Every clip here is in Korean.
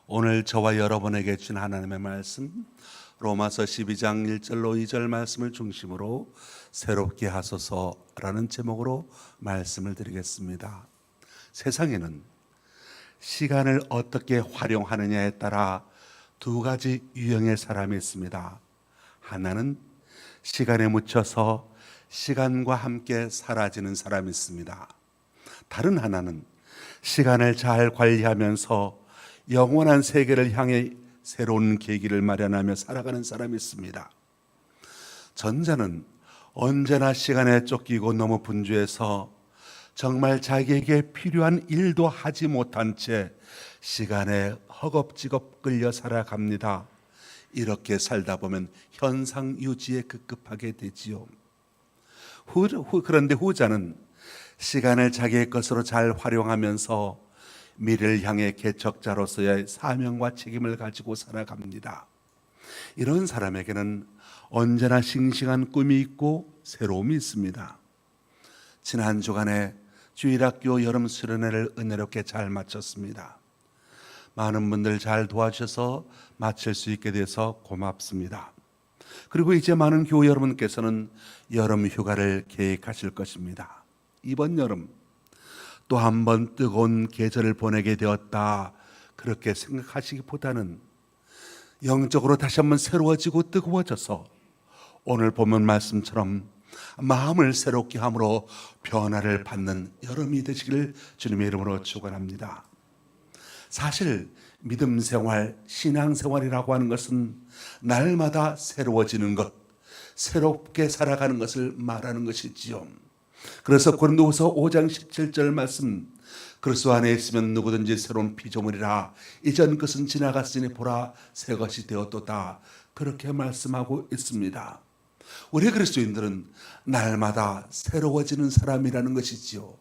오늘 저와 여러분에게 준 하나님의 말씀 로마서 12장 1절로 2절 말씀을 중심으로 새롭게 하소서라는 제목으로 말씀을 드리겠습니다. 세상에는 시간을 어떻게 활용하느냐에 따라 두 가지 유형의 사람이 있습니다. 하나는 시간에 묻혀서 시간과 함께 사라지는 사람이 있습니다. 다른 하나는 시간을 잘 관리하면서 영원한 세계를 향해 새로운 계기를 마련하며 살아가는 사람이 있습니다. 전자는 언제나 시간에 쫓기고 너무 분주해서 정말 자기에게 필요한 일도 하지 못한 채 시간에 허겁지겁 끌려 살아갑니다. 이렇게 살다 보면 현상 유지에 급급하게 되지요. 그런데 후자는 시간을 자기의 것으로 잘 활용하면서 미래를 향해 개척자로서의 사명과 책임을 가지고 살아갑니다. 이런 사람에게는 언제나 싱싱한 꿈이 있고 새로움이 있습니다. 지난 주간에 주일학교 여름 수련회를 은혜롭게 잘 마쳤습니다. 많은 분들 잘 도와주셔서 마칠 수 있게 돼서 고맙습니다. 그리고 이제 많은 교우 여러분께서는 여름 휴가를 계획하실 것입니다. 이번 여름 또 한 번 뜨거운 계절을 보내게 되었다, 그렇게 생각하시기보다는 영적으로 다시 한번 새로워지고 뜨거워져서 오늘 본문 말씀처럼 마음을 새롭게 함으로 변화를 받는 여름이 되시기를 주님의 이름으로 축원합니다. 사실 믿음 생활, 신앙 생활이라고 하는 것은 날마다 새로워지는 것, 새롭게 살아가는 것을 말하는 것이지요. 그래서 고린도후서 5장 17절 말씀, 그리스도 안에 있으면 누구든지 새로운 피조물이라, 이전 것은 지나갔으니 보라 새 것이 되었도다, 그렇게 말씀하고 있습니다. 우리 그리스도인들은 날마다 새로워지는 사람이라는 것이지요.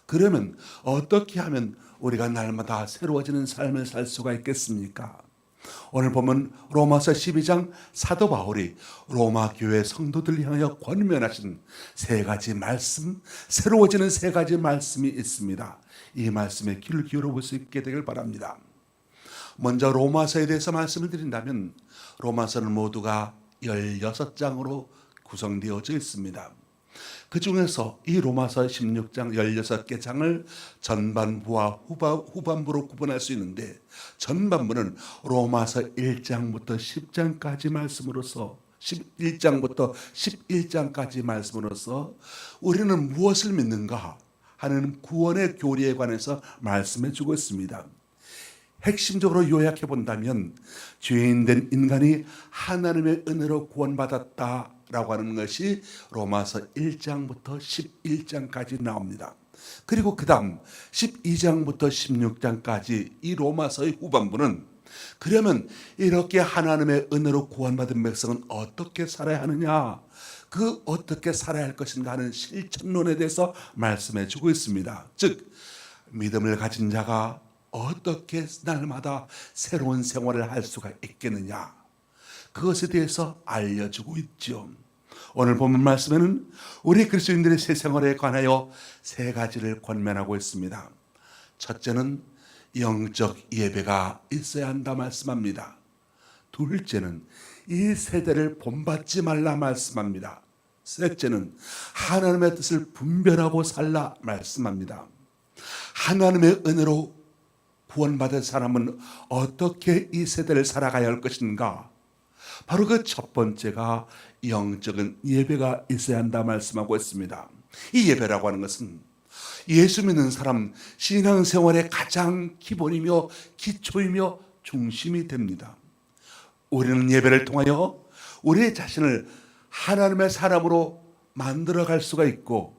그러면 어떻게 하면 우리가 날마다 새로워지는 삶을 살 수가 있겠습니까? 오늘 보면 로마서 12장 사도 바울이 로마 교회 성도들 향하여 권면하신 세 가지 말씀, 새로워지는 세 가지 말씀이 있습니다. 이 말씀에 귀를 기울여 볼 수 있게 되길 바랍니다. 먼저 로마서에 대해서 말씀을 드린다면 로마서는 모두가 16장으로 구성되어져 있습니다. 그 중에서 이 로마서 16장 16개 장을 전반부와 후반부로 구분할 수 있는데, 전반부는 로마서 1장부터 10장까지 말씀으로서 11장부터 11장까지 말씀으로서 우리는 무엇을 믿는가 하는 구원의 교리에 관해서 말씀해 주고 있습니다. 핵심적으로 요약해 본다면 죄인된 인간이 하나님의 은혜로 구원받았다라고 하는 것이 로마서 1장부터 11장까지 나옵니다. 그리고 그 다음 12장부터 16장까지 이 로마서의 후반부는 그러면 이렇게 하나님의 은혜로 구원받은 백성은 어떻게 살아야 하느냐, 그 어떻게 살아야 할 것인가 하는 실천론에 대해서 말씀해 주고 있습니다. 즉 믿음을 가진 자가 어떻게 날마다 새로운 생활을 할 수가 있겠느냐, 그것에 대해서 알려주고 있죠. 오늘 본문 말씀에는 우리 그리스도인들의 새 생활에 관하여 세 가지를 권면하고 있습니다. 첫째는 영적 예배가 있어야 한다 말씀합니다. 둘째는 이 세대를 본받지 말라 말씀합니다. 셋째는 하나님의 뜻을 분별하고 살라 말씀합니다. 하나님의 은혜로 구원받은 사람은 어떻게 이 세대를 살아가야 할 것인가? 바로 그 첫 번째가 영적인 예배가 있어야 한다 말씀하고 있습니다. 이 예배라고 하는 것은 예수 믿는 사람 신앙생활의 가장 기본이며 기초이며 중심이 됩니다. 우리는 예배를 통하여 우리 자신을 하나님의 사람으로 만들어갈 수가 있고,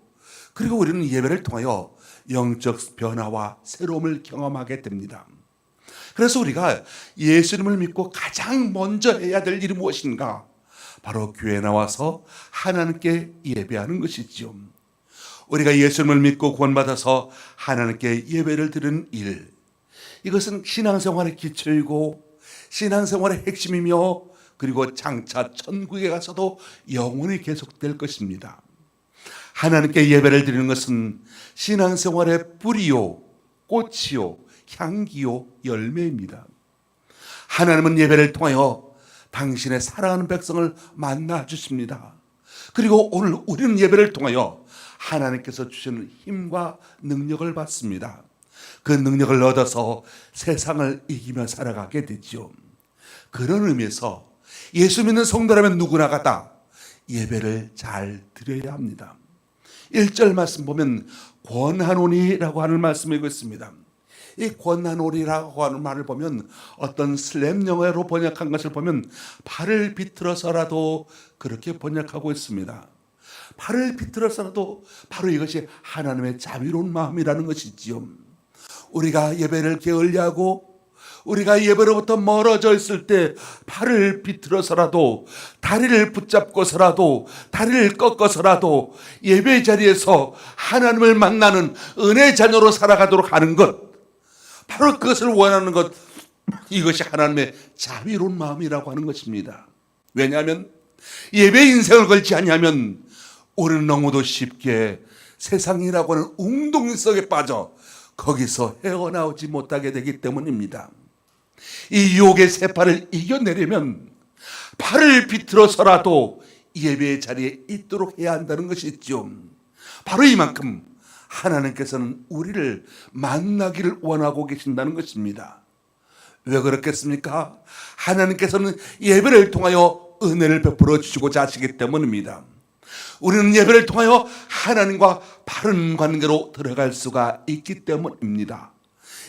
그리고 우리는 예배를 통하여 영적 변화와 새로움을 경험하게 됩니다. 그래서 우리가 예수님을 믿고 가장 먼저 해야 될 일이 무엇인가? 바로 교회에 나와서 하나님께 예배하는 것이죠. 우리가 예수님을 믿고 구원받아서 하나님께 예배를 드리는 일, 이것은 신앙생활의 기초이고 신앙생활의 핵심이며, 그리고 장차 천국에 가서도 영원히 계속될 것입니다. 하나님께 예배를 드리는 것은 신앙생활의 뿌리요, 꽃이요, 향기요, 열매입니다. 하나님은 예배를 통하여 당신의 사랑하는 백성을 만나 주십니다. 그리고 오늘 우리는 예배를 통하여 하나님께서 주시는 힘과 능력을 받습니다. 그 능력을 얻어서 세상을 이기며 살아가게 되죠. 그런 의미에서 예수 믿는 성도라면 누구나가 다 예배를 잘 드려야 합니다. 1절 말씀 보면 권하노니라고 하는 말씀이 있습니다. 이 권하노니라고 하는 말을 보면 어떤 슬램 영어로 번역한 것을 보면 발을 비틀어서라도 그렇게 번역하고 있습니다. 발을 비틀어서라도 바로 이것이 하나님의 자비로운 마음이라는 것이지요. 우리가 예배를 게을리하고 우리가 예배로부터 멀어져 있을 때 팔을 비틀어서라도 다리를 붙잡고서라도 다리를 꺾어서라도 예배 자리에서 하나님을 만나는 은혜 자녀로 살아가도록 하는 것, 바로 그것을 원하는 것, 이것이 하나님의 자비로운 마음이라고 하는 것입니다. 왜냐하면 예배 인생을 걸지 아니하면 우리는 너무도 쉽게 세상이라고 하는 웅덩이 속에 빠져 거기서 헤어나오지 못하게 되기 때문입니다. 이 유혹의 세파를 이겨내려면 발을 비틀어서라도 예배의 자리에 있도록 해야 한다는 것이죠. 바로 이만큼 하나님께서는 우리를 만나기를 원하고 계신다는 것입니다. 왜 그렇겠습니까? 하나님께서는 예배를 통하여 은혜를 베풀어 주시고자 하시기 때문입니다. 우리는 예배를 통하여 하나님과 바른 관계로 들어갈 수가 있기 때문입니다.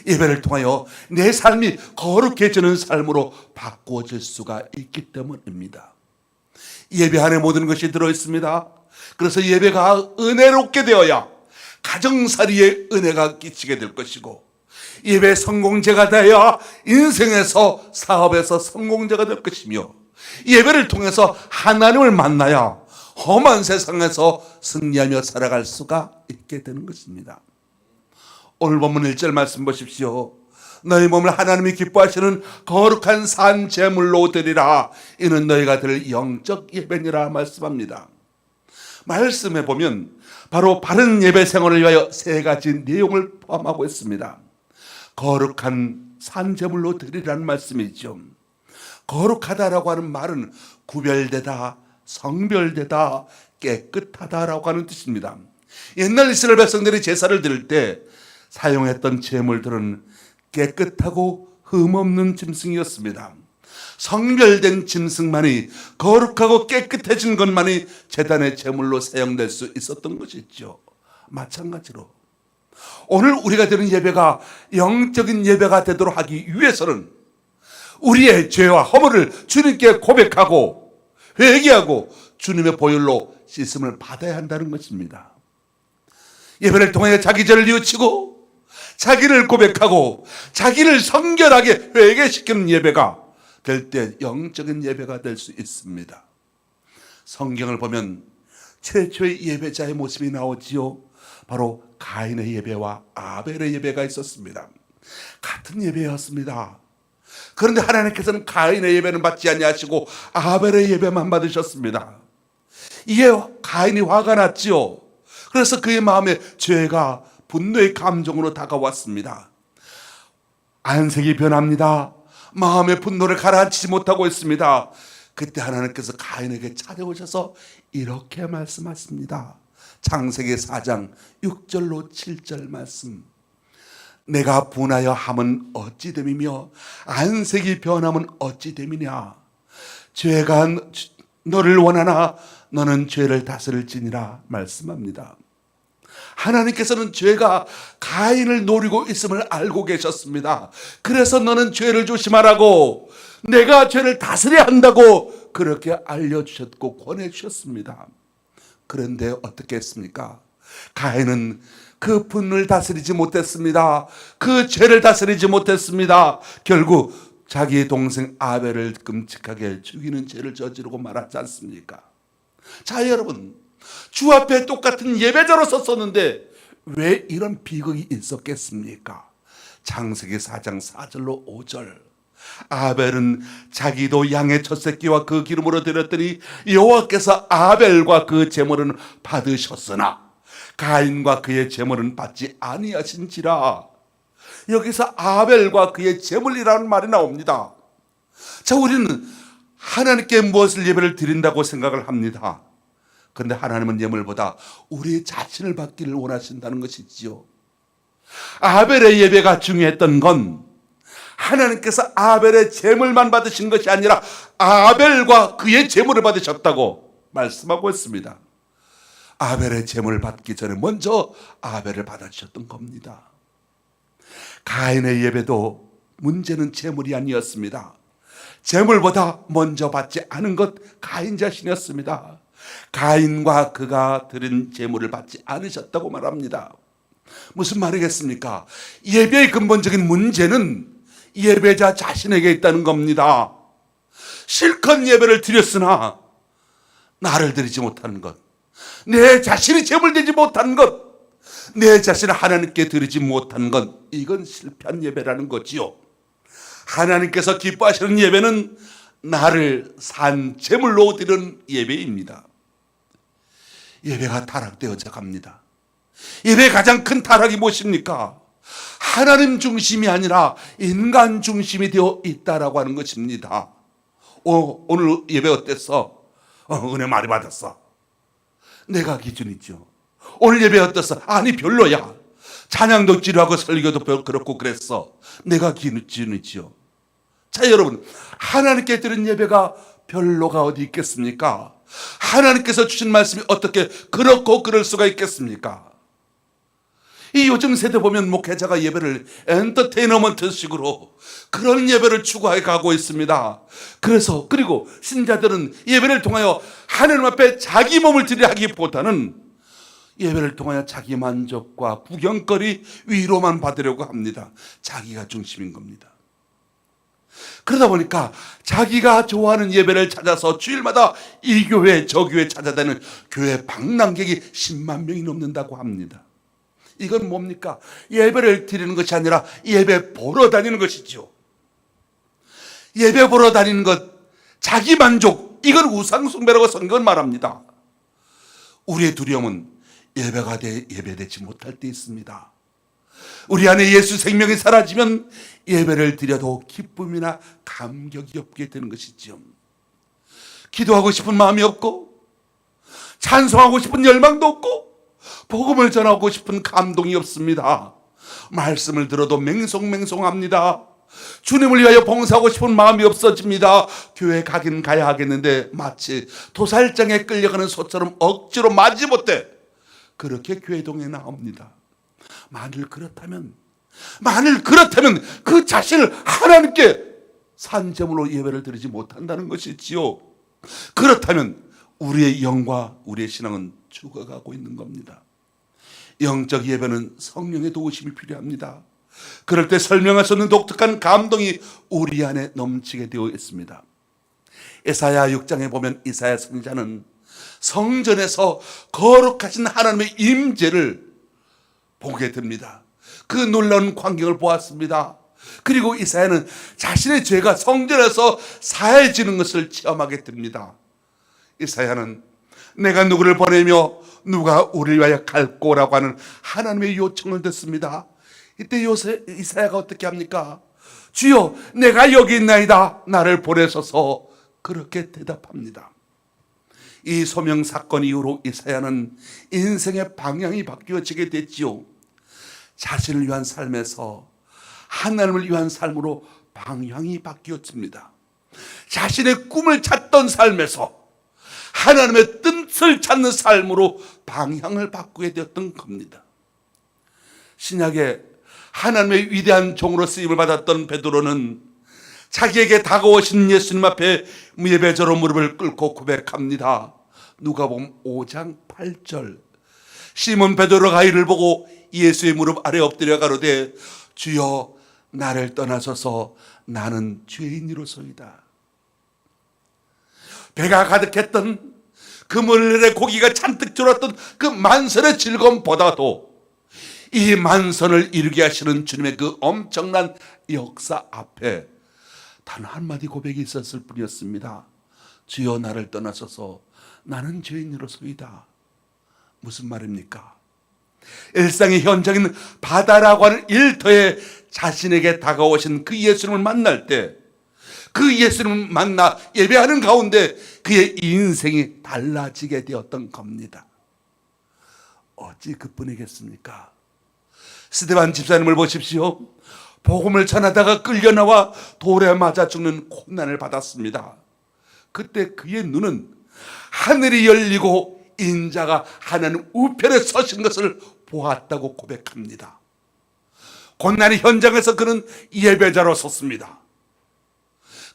예배를 통하여 내 삶이 거룩해지는 삶으로 바꾸어질 수가 있기 때문입니다. 예배 안에 모든 것이 들어있습니다. 그래서 예배가 은혜롭게 되어야 가정살이에 은혜가 끼치게 될 것이고, 예배 성공제가 되어야 인생에서 사업에서 성공제가 될 것이며, 예배를 통해서 하나님을 만나야 험한 세상에서 승리하며 살아갈 수가 있게 되는 것입니다. 오늘 본문 1절 말씀 보십시오. 너희 몸을 하나님이 기뻐하시는 거룩한 산 제물로 드리라. 이는 너희가 드릴 영적 예배니라 말씀합니다. 말씀해 보면 바로 바른 예배 생활을 위하여 세 가지 내용을 포함하고 있습니다. 거룩한 산 제물로 드리라는 말씀이죠. 거룩하다라고 하는 말은 구별되다, 성별되다, 깨끗하다라고 하는 뜻입니다. 옛날 이스라엘 백성들이 제사를 드릴 때 사용했던 제물들은 깨끗하고 흠없는 짐승이었습니다. 성별된 짐승만이, 거룩하고 깨끗해진 것만이 제단의 제물로 사용될 수 있었던 것이죠. 마찬가지로 오늘 우리가 드리는 예배가 영적인 예배가 되도록 하기 위해서는 우리의 죄와 허물을 주님께 고백하고 회개하고 주님의 보혈로 씻음을 받아야 한다는 것입니다. 예배를 통해 자기 죄를 뉘우치고 자기를 고백하고 자기를 성결하게 회개시키는 예배가 될 때 영적인 예배가 될 수 있습니다. 성경을 보면 최초의 예배자의 모습이 나오지요. 바로 가인의 예배와 아벨의 예배가 있었습니다. 같은 예배였습니다. 그런데 하나님께서는 가인의 예배는 받지 아니하시고 아벨의 예배만 받으셨습니다. 이에 가인이 화가 났지요. 그래서 그의 마음에 죄가 분노의 감정으로 다가왔습니다. 안색이 변합니다. 마음의 분노를 가라앉히지 못하고 있습니다. 그때 하나님께서 가인에게 찾아오셔서 이렇게 말씀하십니다. 창세기 4장 6절로 7절 말씀. 내가 분하여 함은 어찌 됨이며 안색이 변함은 어찌 됨이냐. 죄가 너를 원하나 너는 죄를 다스릴지니라 말씀합니다. 하나님께서는 죄가 가인을 노리고 있음을 알고 계셨습니다. 그래서 너는 죄를 조심하라고, 내가 죄를 다스려야 한다고 그렇게 알려주셨고 권해주셨습니다. 그런데 어떻게 했습니까? 가인은 그 분을 다스리지 못했습니다. 그 죄를 다스리지 못했습니다. 결국 자기의 동생 아벨을 끔찍하게 죽이는 죄를 저지르고 말았지 않습니까? 자, 여러분, 주 앞에 똑같은 예배자로 섰었는데 왜 이런 비극이 있었겠습니까? 창세기 4장 4절로 5절. 아벨은 자기도 양의 첫 새끼와 그 기름으로 드렸더니 여호와께서 아벨과 그 제물은 받으셨으나 가인과 그의 제물은 받지 아니하신지라. 여기서 아벨과 그의 제물이라는 말이 나옵니다. 자, 우리는 하나님께 무엇을 예배를 드린다고 생각을 합니다. 그런데 하나님은 예물보다 우리 자신을 받기를 원하신다는 것이지요. 아벨의 예배가 중요했던 건 하나님께서 아벨의 제물만 받으신 것이 아니라 아벨과 그의 제물을 받으셨다고 말씀하고 있습니다. 아벨의 제물을 받기 전에 먼저 아벨을 받아주셨던 겁니다. 가인의 예배도 문제는 제물이 아니었습니다. 제물보다 먼저 받지 않은 것 가인 자신이었습니다. 가인과 그가 드린 제물을 받지 않으셨다고 말합니다. 무슨 말이겠습니까? 예배의 근본적인 문제는 예배자 자신에게 있다는 겁니다. 실컷 예배를 드렸으나 나를 드리지 못하는 것, 내 자신이 제물되지 못한 것, 내 자신을 하나님께 드리지 못한 것, 이건 실패한 예배라는 거지요. 하나님께서 기뻐하시는 예배는 나를 산 제물로 드리는 예배입니다. 예배가 타락되어져 갑니다. 예배의 가장 큰 타락이 무엇입니까? 하나님 중심이 아니라 인간 중심이 되어 있다라고 하는 것입니다. 오늘 예배 어땠어? 은혜 많이 받았어. 내가 기준이죠. 오늘 예배 어땠어? 아니 별로야. 찬양도 지루하고 설교도 그렇고 그랬어. 내가 기준이죠. 자, 여러분, 하나님께 드린 예배가 별로가 어디 있겠습니까? 하나님께서 주신 말씀이 어떻게 그렇고 그럴 수가 있겠습니까? 이 요즘 세대 보면 목회자가 예배를 엔터테인먼트식으로 그런 예배를 추구해 가고 있습니다. 그리고 신자들은 예배를 통하여 하나님 앞에 자기 몸을 드리려 하기보다는 예배를 통하여 자기 만족과 구경거리, 위로만 받으려고 합니다. 자기가 중심인 겁니다. 그러다 보니까 자기가 좋아하는 예배를 찾아서 주일마다 이 교회 저 교회 찾아다니는 교회 방랑객이 10만 명이 넘는다고 합니다. 이건 뭡니까? 예배를 드리는 것이 아니라 예배 보러 다니는 것이죠. 예배 보러 다니는 것, 자기 만족, 이건 우상숭배라고 성경은 말합니다. 우리의 두려움은 예배가 예배되지 못할 때 있습니다. 우리 안에 예수 생명이 사라지면 예배를 드려도 기쁨이나 감격이 없게 되는 것이죠. 기도하고 싶은 마음이 없고, 찬송하고 싶은 열망도 없고, 복음을 전하고 싶은 감동이 없습니다. 말씀을 들어도 맹송맹송합니다. 주님을 위하여 봉사하고 싶은 마음이 없어집니다. 교회 가긴 가야 하겠는데 마치 도살장에 끌려가는 소처럼 억지로 마지못해 그렇게 교회동에 나옵니다. 만일 그렇다면 그 자신을 하나님께 산점으로 예배를 드리지 못한다는 것이지요. 그렇다면 우리의 영과 우리의 신앙은 죽어가고 있는 겁니다. 영적 예배는 성령의 도우심이 필요합니다. 그럴 때 설명할 수 없는 독특한 감동이 우리 안에 넘치게 되어 있습니다. 에사야 6장에 보면 이사야 선지자는 성전에서 거룩하신 하나님의 임재를 보게 됩니다. 그 놀라운 광경을 보았습니다. 그리고 이사야는 자신의 죄가 성전에서 사해지는 것을 체험하게 됩니다. 이사야는 내가 누구를 보내며 누가 우리를 위하여 갈꼬라고 하는 하나님의 요청을 듣습니다. 이때 이사야가 어떻게 합니까? 주여, 내가 여기 있나이다, 나를 보내소서. 그렇게 대답합니다. 이 소명 사건 이후로 이사야는 인생의 방향이 바뀌어지게 됐지요. 자신을 위한 삶에서 하나님을 위한 삶으로 방향이 바뀌었습니다. 자신의 꿈을 찾던 삶에서 하나님의 뜻을 찾는 삶으로 방향을 바꾸게 되었던 겁니다. 신약에 하나님의 위대한 종으로 쓰임을 받았던 베드로는 자기에게 다가오신 예수님 앞에 예배자로 무릎을 꿇고 고백합니다. 누가복음 5장 8절. 시몬 베드로가 이를 보고 예수의 무릎 아래 엎드려 가로되 주여, 나를 떠나소서, 나는 죄인이로소이다. 배가 가득했던 그 물에 고기가 잔뜩 들었던 그 만선의 즐거움보다도 이 만선을 이루게 하시는 주님의 그 엄청난 역사 앞에 단 한마디 고백이 있었을 뿐이었습니다. 주여, 나를 떠나소서, 나는 죄인으로소이다. 무슨 말입니까? 일상의 현장인 바다라고 하는 일터에 자신에게 다가오신 그 예수님을 만날 때 그 예수님을 만나 예배하는 가운데 그의 인생이 달라지게 되었던 겁니다. 어찌 그뿐이겠습니까? 스데반 집사님을 보십시오. 복음을 전하다가 끌려나와 돌에 맞아 죽는 고난을 받았습니다. 그때 그의 눈은 하늘이 열리고 인자가 하나님 우편에 서신 것을 보았다고 고백합니다. 고난의 현장에서 그는 예배자로 섰습니다.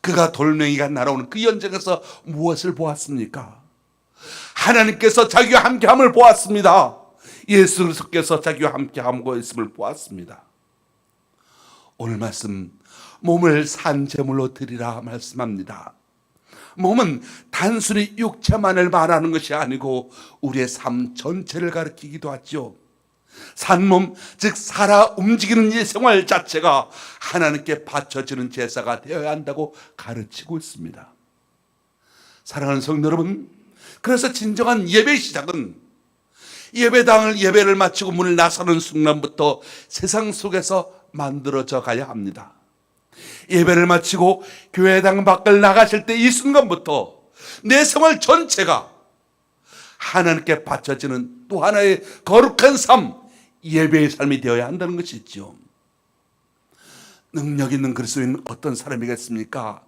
그가 돌멩이가 날아오는 그 현장에서 무엇을 보았습니까? 하나님께서 자기와 함께함을 보았습니다. 예수 그리스도께서 자기와 함께함과 있음을 보았습니다. 오늘 말씀, 몸을 산제물로 드리라 말씀합니다. 몸은 단순히 육체만을 말하는 것이 아니고 우리의 삶 전체를 가리키기도 하죠. 산몸, 즉 살아 움직이는 이 생활 자체가 하나님께 바쳐지는 제사가 되어야 한다고 가르치고 있습니다. 사랑하는 성도 여러분, 그래서 진정한 예배의 시작은 예배당을 예배를 마치고 문을 나서는 순간부터 세상 속에서 만들어져 가야 합니다. 예배를 마치고 교회당 밖을 나가실 때 이 순간부터 내 생활 전체가 하나님께 바쳐지는 또 하나의 거룩한 삶, 예배의 삶이 되어야 한다는 것이 있죠. 능력 있는 그리스도인은 어떤 사람이겠습니까?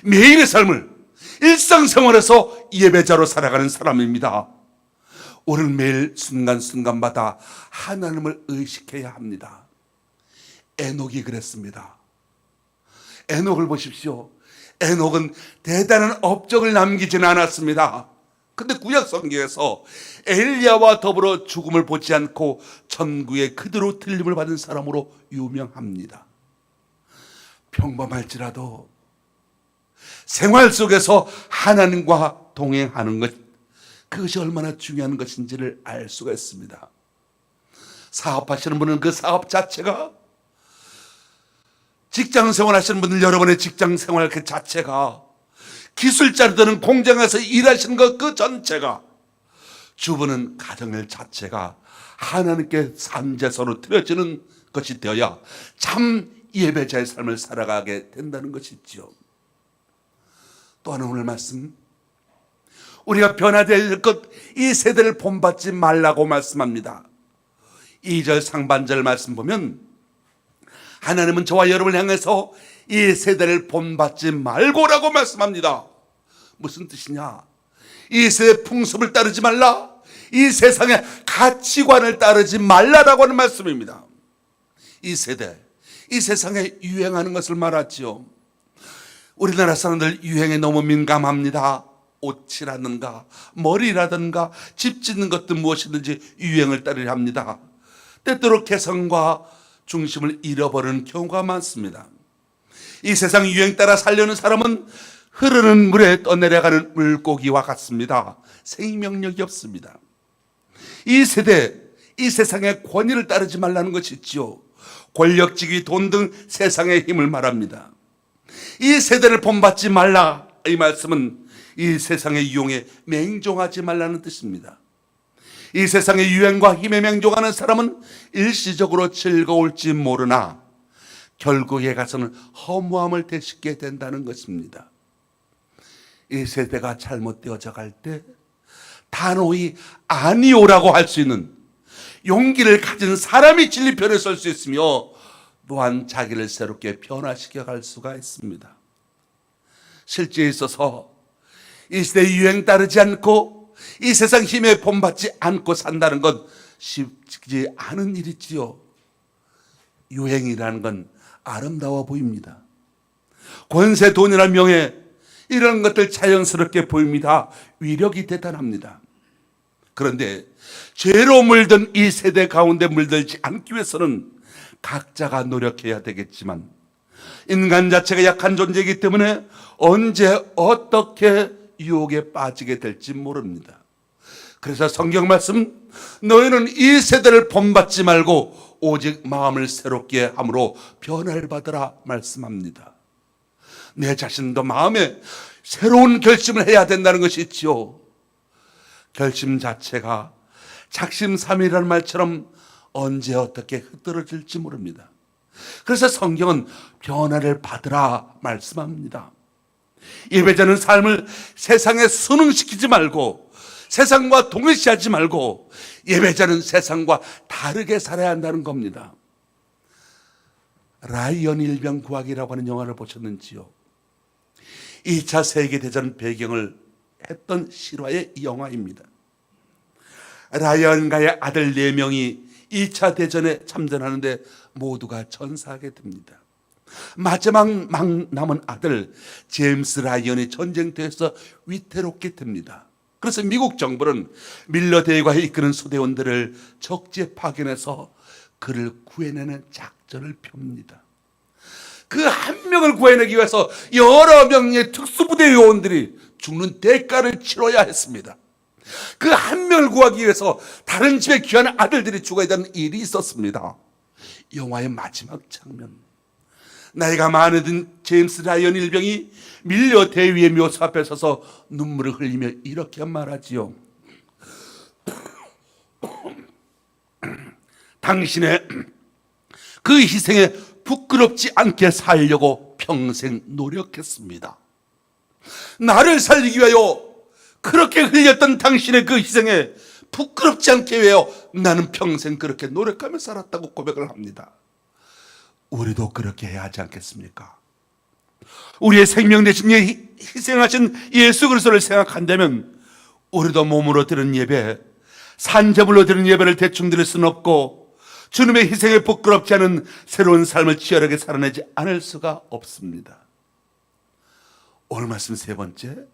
매일의 삶을 일상생활에서 예배자로 살아가는 사람입니다. 우리는 매일 순간순간마다 하나님을 의식해야 합니다. 에녹이 그랬습니다. 에녹을 보십시오. 에녹은 대단한 업적을 남기지는 않았습니다. 근데 구약 성경에서 엘리야와 더불어 죽음을 보지 않고 천국에 그대로 들림을 받은 사람으로 유명합니다. 평범할지라도 생활 속에서 하나님과 동행하는 것, 그것이 얼마나 중요한 것인지를 알 수가 있습니다. 사업하시는 분은 그 사업 자체가, 직장생활 하시는 분들 여러분의 직장생활 그 자체가, 기술자들은 공장에서 일하시는 것 그 전체가, 주부는 가정일 자체가 하나님께 산제사로 드려지는 것이 되어야 참 예배자의 삶을 살아가게 된다는 것이지요. 또 하나 오늘 말씀, 우리가 변화되어야 될 것, 이 세대를 본받지 말라고 말씀합니다. 2절 상반절 말씀 보면 하나님은 저와 여러분을 향해서 이 세대를 본받지 말고라고 말씀합니다. 무슨 뜻이냐? 이 세대 풍습을 따르지 말라, 이 세상의 가치관을 따르지 말라라고 하는 말씀입니다. 이 세대, 이 세상에 유행하는 것을 말하지요. 우리나라 사람들 유행에 너무 민감합니다. 옷이라든가 머리라든가 집 짓는 것도 무엇이든지 유행을 따르려 합니다. 때때로 개성과 중심을 잃어버리는 경우가 많습니다. 이 세상 유행 따라 살려는 사람은 흐르는 물에 떠내려가는 물고기와 같습니다. 생명력이 없습니다. 이 세대, 이 세상의 권위를 따르지 말라는 것이 있지요. 권력, 직위, 돈 등 세상의 힘을 말합니다. 이 세대를 본받지 말라, 이 말씀은 이 세상의 유행에 맹종하지 말라는 뜻입니다. 이 세상의 유행과 힘에 맹종하는 사람은 일시적으로 즐거울지 모르나 결국에 가서는 허무함을 되씹게 된다는 것입니다. 이 세대가 잘못되어져 갈 때 단호히 아니오라고 할 수 있는 용기를 가진 사람이 진리편에 설 수 있으며 또한 자기를 새롭게 변화시켜 갈 수가 있습니다. 실제에 있어서 이 시대의 유행 따르지 않고 이 세상 힘에 본받지 않고 산다는 건 쉽지 않은 일이지요. 유행이라는 건 아름다워 보입니다. 권세, 돈이나 명예, 이런 것들 자연스럽게 보입니다. 위력이 대단합니다. 그런데 죄로 물든 이 세대 가운데 물들지 않기 위해서는 각자가 노력해야 되겠지만 인간 자체가 약한 존재이기 때문에 언제 어떻게 유혹에 빠지게 될지 모릅니다. 그래서 성경 말씀, 너희는 이 세대를 본받지 말고 오직 마음을 새롭게 함으로 변화를 받으라 말씀합니다. 내 자신도 마음에 새로운 결심을 해야 된다는 것이 있지요. 결심 자체가 작심삼일이라는 말처럼 언제 어떻게 흐트러질지 모릅니다. 그래서 성경은 변화를 받으라 말씀합니다. 예배자는 삶을 세상에 순응시키지 말고 세상과 동일시하지 말고 예배자는 세상과 다르게 살아야 한다는 겁니다. 라이언 일병 구하기라고 하는 영화를 보셨는지요? 2차 세계대전 배경을 했던 실화의 영화입니다. 라이언과의 아들 4명이 2차 대전에 참전하는데 모두가 전사하게 됩니다. 마지막 남은 아들 제임스 라이언이 전쟁터에서 위태롭게 됩니다. 그래서 미국 정부는 밀러 대위가 이끄는 소대원들을 적지에 파견해서 그를 구해내는 작전을 펴니다. 그 한 명을 구해내기 위해서 여러 명의 특수부대 요원들이 죽는 대가를 치러야 했습니다. 그 한 명을 구하기 위해서 다른 집에 귀한 아들들이 죽어야 되는 일이 있었습니다. 영화의 마지막 장면, 나이가 많은 제임스 라이언 일병이 밀려 대위의 묘소 앞에 서서 눈물을 흘리며 이렇게 말하지요. 당신의 그 희생에 부끄럽지 않게 살려고 평생 노력했습니다. 나를 살리기 위하여 그렇게 흘렸던 당신의 그 희생에 부끄럽지 않게 위하여 나는 평생 그렇게 노력하며 살았다고 고백을 합니다. 우리도 그렇게 해야 하지 않겠습니까? 우리의 생명 대신 희생하신 예수 그리스도를 생각한다면 우리도 몸으로 드린 예배, 산재물로 드린 예배를 대충 드릴 수는 없고 주님의 희생에 부끄럽지 않은 새로운 삶을 치열하게 살아내지 않을 수가 없습니다. 오늘 말씀 3번째,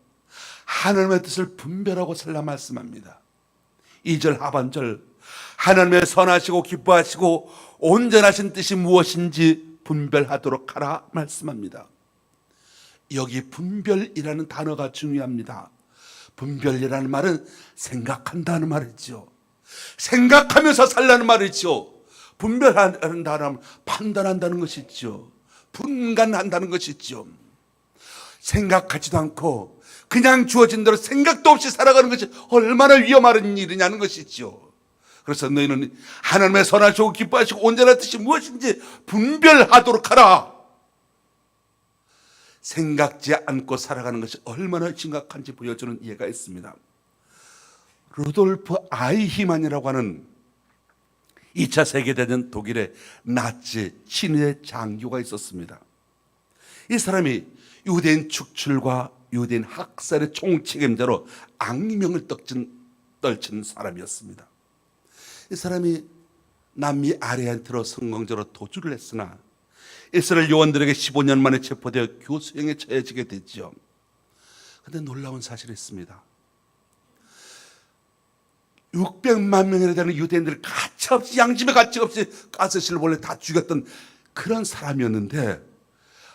하나님의 뜻을 분별하고 살라 말씀합니다. 2절 하반절, 하나님의 선하시고 기뻐하시고 온전하신 뜻이 무엇인지 분별하도록 하라 말씀합니다. 여기 분별이라는 단어가 중요합니다. 분별이라는 말은 생각한다는 말이죠. 생각하면서 살라는 말이죠. 분별하는 단어는 판단한다는 것이죠. 분간한다는 것이죠. 생각하지도 않고 그냥 주어진 대로 생각도 없이 살아가는 것이 얼마나 위험한 일이냐는 것이죠. 그래서 너희는 하나님의 선하시고 기뻐하시고 온전한 뜻이 무엇인지 분별하도록 하라. 생각지 않고 살아가는 것이 얼마나 심각한지 보여주는 예가 있습니다. 루돌프 아이히만이라고 하는 2차 세계대전 독일의 나치 친위대 장교가 있었습니다. 이 사람이 유대인 축출과 유대인 학살의 총책임자로 악명을 떨친 사람이었습니다. 이 사람이 남미 아르헨티나로 성공적으로 도주를 했으나 이스라엘 요원들에게 15년 만에 체포되어 교수형에 처해지게 됐죠. 그런데 놀라운 사실이 있습니다. 600만 명이나 되는 유대인들을 가차없이 양심의 가치없이 가스실을 원래 다 죽였던 그런 사람이었는데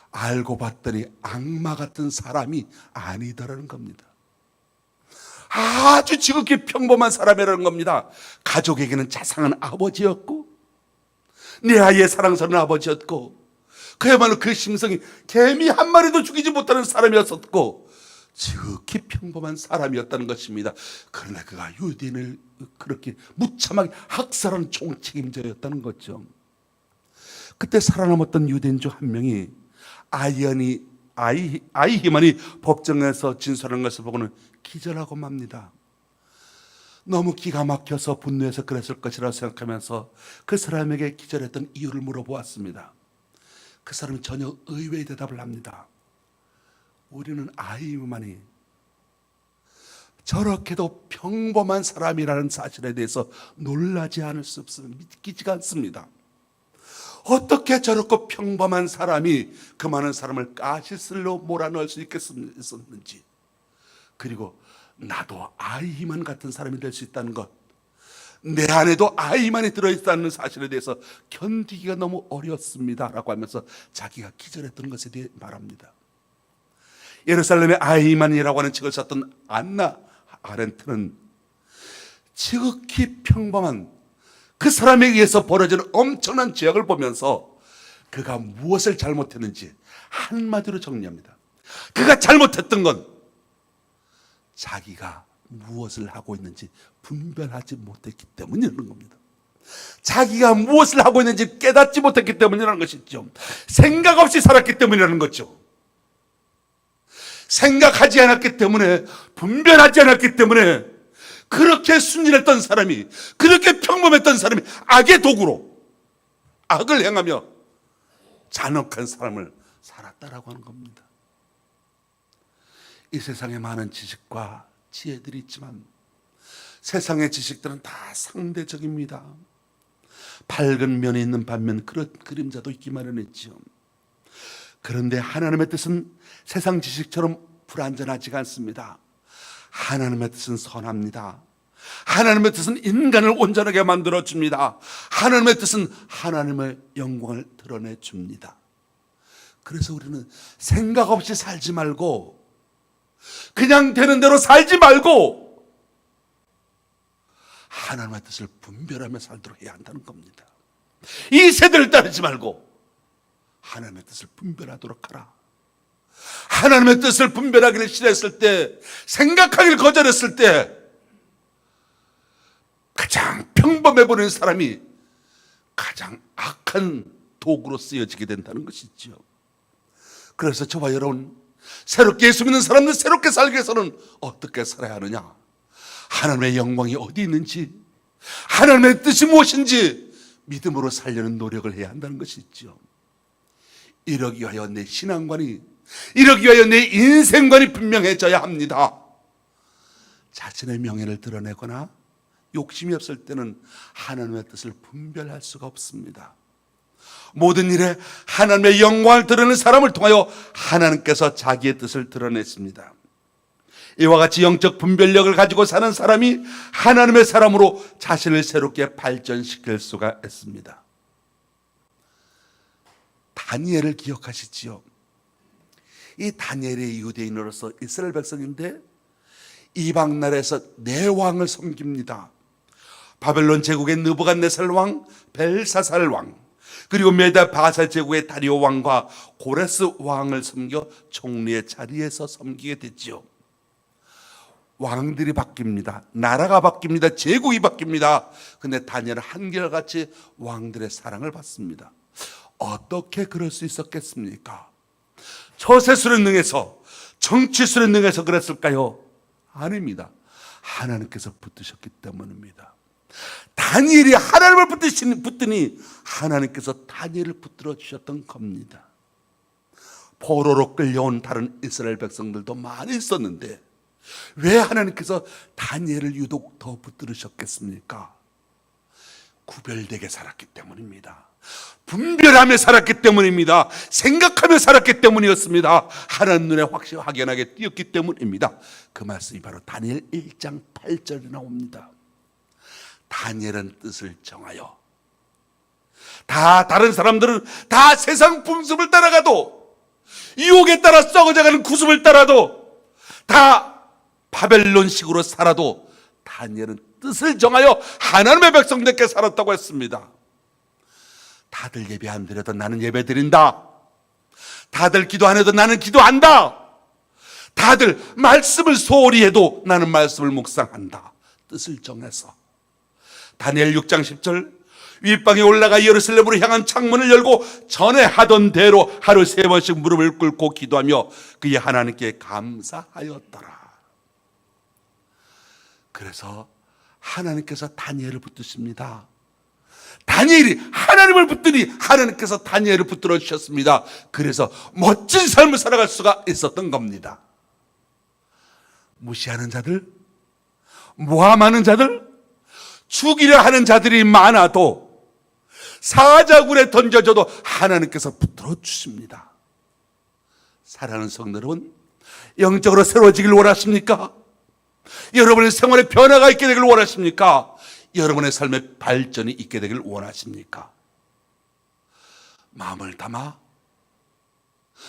알고 봤더니 악마 같은 사람이 아니더라는 겁니다. 아주 지극히 평범한 사람이라는 겁니다. 가족에게는 자상한 아버지였고 내 아이의 사랑스러운 아버지였고 그야말로 그 심성이 개미 한 마리도 죽이지 못하는 사람이었었고 지극히 평범한 사람이었다는 것입니다. 그러나 그가 유대인을 그렇게 무참하게 학살한 총책임자였다는 거죠. 그때 살아남았던 유대인 중 한 명이 아이히만이 법정에서 진술하는 것을 보고는 기절하고 맙니다. 너무 기가 막혀서 분노해서 그랬을 것이라고 생각하면서 그 사람에게 기절했던 이유를 물어보았습니다. 그 사람은 전혀 의외의 대답을 합니다. 우리는 아이히만이 저렇게도 평범한 사람이라는 사실에 대해서 놀라지 않을 수 없습니다. 믿기지가 않습니다. 어떻게 저렇게 평범한 사람이 그 많은 사람을 가시슬로 몰아넣을 수 있었는지, 그리고 나도 아이히만 같은 사람이 될 수 있다는 것, 내 안에도 아이히만이 들어있다는 사실에 대해서 견디기가 너무 어렵습니다 라고 하면서 자기가 기절했던 것에 대해 말합니다. 예루살렘의 아이히만이라고 하는 책을 썼던 안나 아렌트는 지극히 평범한 그 사람에 의해서 벌어지는 엄청난 죄악을 보면서 그가 무엇을 잘못했는지 한마디로 정리합니다. 그가 잘못했던 건 자기가 무엇을 하고 있는지 분별하지 못했기 때문이라는 겁니다. 자기가 무엇을 하고 있는지 깨닫지 못했기 때문이라는 것이죠. 생각 없이 살았기 때문이라는 거죠. 생각하지 않았기 때문에, 분별하지 않았기 때문에, 그렇게 순진했던 사람이, 그렇게 평범했던 사람이 악의 도구로 악을 행하며 잔혹한 삶을 살았다라고 하는 겁니다. 이 세상에 많은 지식과 지혜들이 있지만 세상의 지식들은 다 상대적입니다. 밝은 면이 있는 반면 그런 그림자도 있기 마련했지요. 그런데 하나님의 뜻은 세상 지식처럼 불완전하지가 않습니다. 하나님의 뜻은 선합니다. 하나님의 뜻은 인간을 온전하게 만들어줍니다. 하나님의 뜻은 하나님의 영광을 드러내줍니다. 그래서 우리는 생각 없이 살지 말고, 그냥 되는 대로 살지 말고 하나님의 뜻을 분별하며 살도록 해야 한다는 겁니다. 이 세대를 따르지 말고 하나님의 뜻을 분별하도록 하라. 하나님의 뜻을 분별하기를 싫어했을 때, 생각하기를 거절했을 때 가장 평범해 보이는 사람이 가장 악한 도구로 쓰여지게 된다는 것이죠. 그래서 저와 여러분, 새롭게 예수 믿는 사람들 새롭게 살기 위해서는 어떻게 살아야 하느냐? 하나님의 영광이 어디 있는지, 하나님의 뜻이 무엇인지 믿음으로 살려는 노력을 해야 한다는 것이 있죠. 이러기 위하여 내 신앙관이, 이러기 위하여 내 인생관이 분명해져야 합니다. 자신의 명예를 드러내거나 욕심이 없을 때는 하나님의 뜻을 분별할 수가 없습니다. 모든 일에 하나님의 영광을 드러내는 사람을 통하여 하나님께서 자기의 뜻을 드러냈습니다. 이와 같이 영적 분별력을 가지고 사는 사람이 하나님의 사람으로 자신을 새롭게 발전시킬 수가 있습니다. 다니엘을 기억하시지요? 이 다니엘이 유대인으로서 이스라엘 백성인데 이방 나라에서 네 왕을 섬깁니다. 바벨론 제국의 느부갓네살 왕, 벨사살 왕, 그리고 메다 바살 제국의 다리오 왕과 고레스 왕을 섬겨 총리의 자리에서 섬기게 됐지요. 왕들이 바뀝니다. 나라가 바뀝니다. 제국이 바뀝니다. 근데 다니엘은 한결같이 왕들의 사랑을 받습니다. 어떻게 그럴 수 있었겠습니까? 처세술에 능해서, 정치술에 능해서 그랬을까요? 아닙니다. 하나님께서 붙드셨기 때문입니다. 다니엘이 하나님을 붙드니 하나님께서 다니엘을 붙들어 주셨던 겁니다. 포로로 끌려온 다른 이스라엘 백성들도 많이 있었는데 왜 하나님께서 다니엘을 유독 더 붙들으셨겠습니까? 구별되게 살았기 때문입니다. 분별하며 살았기 때문입니다. 생각하며 살았기 때문이었습니다. 하나님 눈에 확연하게 띄었기 때문입니다. 그 말씀이 바로 다니엘 1장 8절에 나옵니다. 다니엘은 뜻을 정하여, 다른 사람들은 다 세상 풍습을 따라가도, 유혹에 따라 썩어져가는 구습을 따라도, 다 바벨론식으로 살아도 다니엘은 뜻을 정하여 하나님의 백성들께 살았다고 했습니다. 다들 예배 안 드려도 나는 예배 드린다. 다들 기도 안 해도 나는 기도한다. 다들 말씀을 소홀히 해도 나는 말씀을 묵상한다. 뜻을 정해서. 다니엘 6장 10절, 윗방에 올라가 예루살렘으로 향한 창문을 열고 전에 하던 대로 하루 3번씩 무릎을 꿇고 기도하며 그의 하나님께 감사하였더라. 그래서 하나님께서 다니엘을 붙드십니다. 다니엘이 하나님을 붙드니 하나님께서 다니엘을 붙들어 주셨습니다. 그래서 멋진 삶을 살아갈 수가 있었던 겁니다. 무시하는 자들, 모함하는 자들, 죽이려 하는 자들이 많아도 사자굴에 던져져도 하나님께서 붙들어 주십니다. 사랑하는 성도 여러분, 영적으로 새로워지길 원하십니까? 여러분의 생활에 변화가 있게 되길 원하십니까? 여러분의 삶에 발전이 있게 되길 원하십니까? 마음을 담아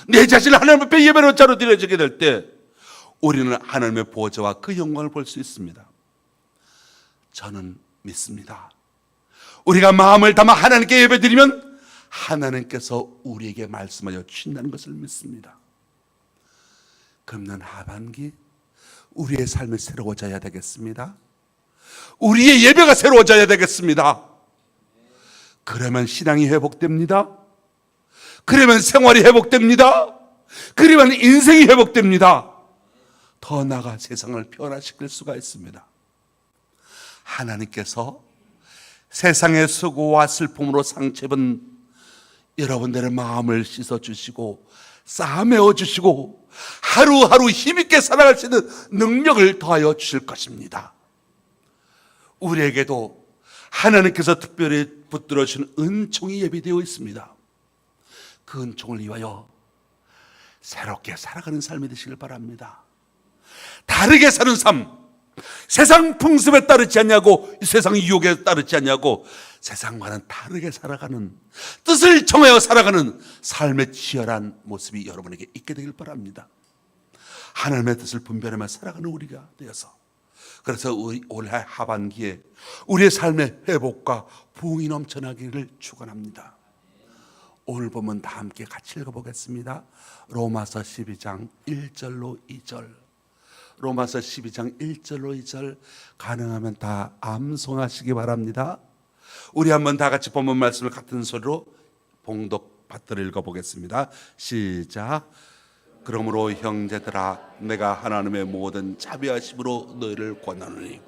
내 자신을 하나님 앞에 예배로 자로 드려지게 될 때 우리는 하나님의 보좌와 그 영광을 볼 수 있습니다. 저는 믿습니다. 우리가 마음을 담아 하나님께 예배드리면 하나님께서 우리에게 말씀하여 주신다는 것을 믿습니다. 금년 하반기 우리의 삶이 새로워져야 되겠습니다. 우리의 예배가 새로워져야 되겠습니다. 그러면 신앙이 회복됩니다. 그러면 생활이 회복됩니다. 그리면 인생이 회복됩니다. 더 나아가 세상을 변화시킬 수가 있습니다. 하나님께서 세상의 수고와 슬픔으로 상처입은 여러분들의 마음을 씻어주시고 싸매어 주시고 하루하루 힘있게 살아갈 수 있는 능력을 더하여 주실 것입니다. 우리에게도 하나님께서 특별히 붙들어 주신 은총이 예비되어 있습니다. 그 은총을 위하여 새롭게 살아가는 삶이 되시길 바랍니다. 다르게 사는 삶, 세상 풍습에 따르지 않냐고, 세상 유혹에 따르지 않냐고, 세상과는 다르게 살아가는, 뜻을 정하여 살아가는 삶의 치열한 모습이 여러분에게 있게 되길 바랍니다. 하나님의 뜻을 분별하며 살아가는 우리가 되어서, 그래서 올해 하반기에 우리의 삶의 회복과 부흥이 넘쳐나기를 축원합니다. 오늘 보면 다 함께 같이 읽어보겠습니다. 로마서 12장 1절로 2절. 로마서 12장 1절로 2절 가능하면 다 암송하시기 바랍니다. 우리 한번 다 같이 본문 말씀을 같은 소리로 봉독 받들어 읽어보겠습니다. 시작. 그러므로 형제들아, 내가 하나님의 모든 자비하심으로 너희를 권하노니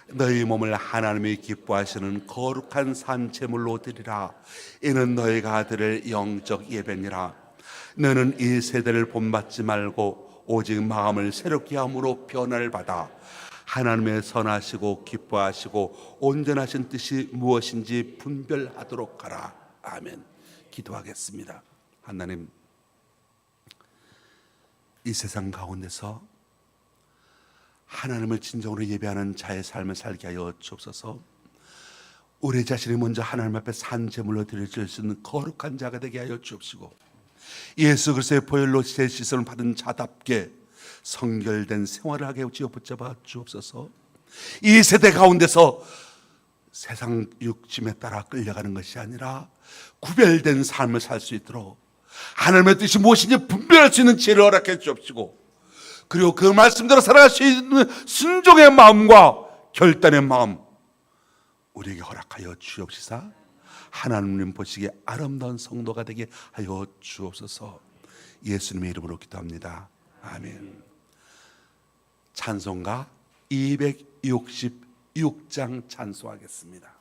너희 몸을 하나님이 기뻐하시는 거룩한 산제물로 드리라. 이는 너희가 드릴 영적 예배니라. 너는 이 세대를 본받지 말고 오직 마음을 새롭게 함으로 변화를 받아 하나님의 선하시고 기뻐하시고 온전하신 뜻이 무엇인지 분별하도록 하라. 아멘. 기도하겠습니다. 하나님, 이 세상 가운데서 하나님을 진정으로 예배하는 자의 삶을 살게 하여 주옵소서. 우리 자신이 먼저 하나님 앞에 산제물로 드려질 수 있는 거룩한 자가 되게 하여 주옵시고, 예수 그리스도의 보혈로 제 씻음을 받은 자답게 성결된 생활을 하게 지어 붙잡아 주옵소서. 이 세대 가운데서 세상 욕심에 따라 끌려가는 것이 아니라 구별된 삶을 살 수 있도록 하나님의 뜻이 무엇인지 분별할 수 있는 지혜를 허락해 주옵시고, 그리고 그 말씀대로 살아갈 수 있는 순종의 마음과 결단의 마음 우리에게 허락하여 주옵시사 하나님 보시기에 아름다운 성도가 되게 하여 주옵소서. 예수님의 이름으로 기도합니다. 아멘. 찬송가 266장 찬송하겠습니다.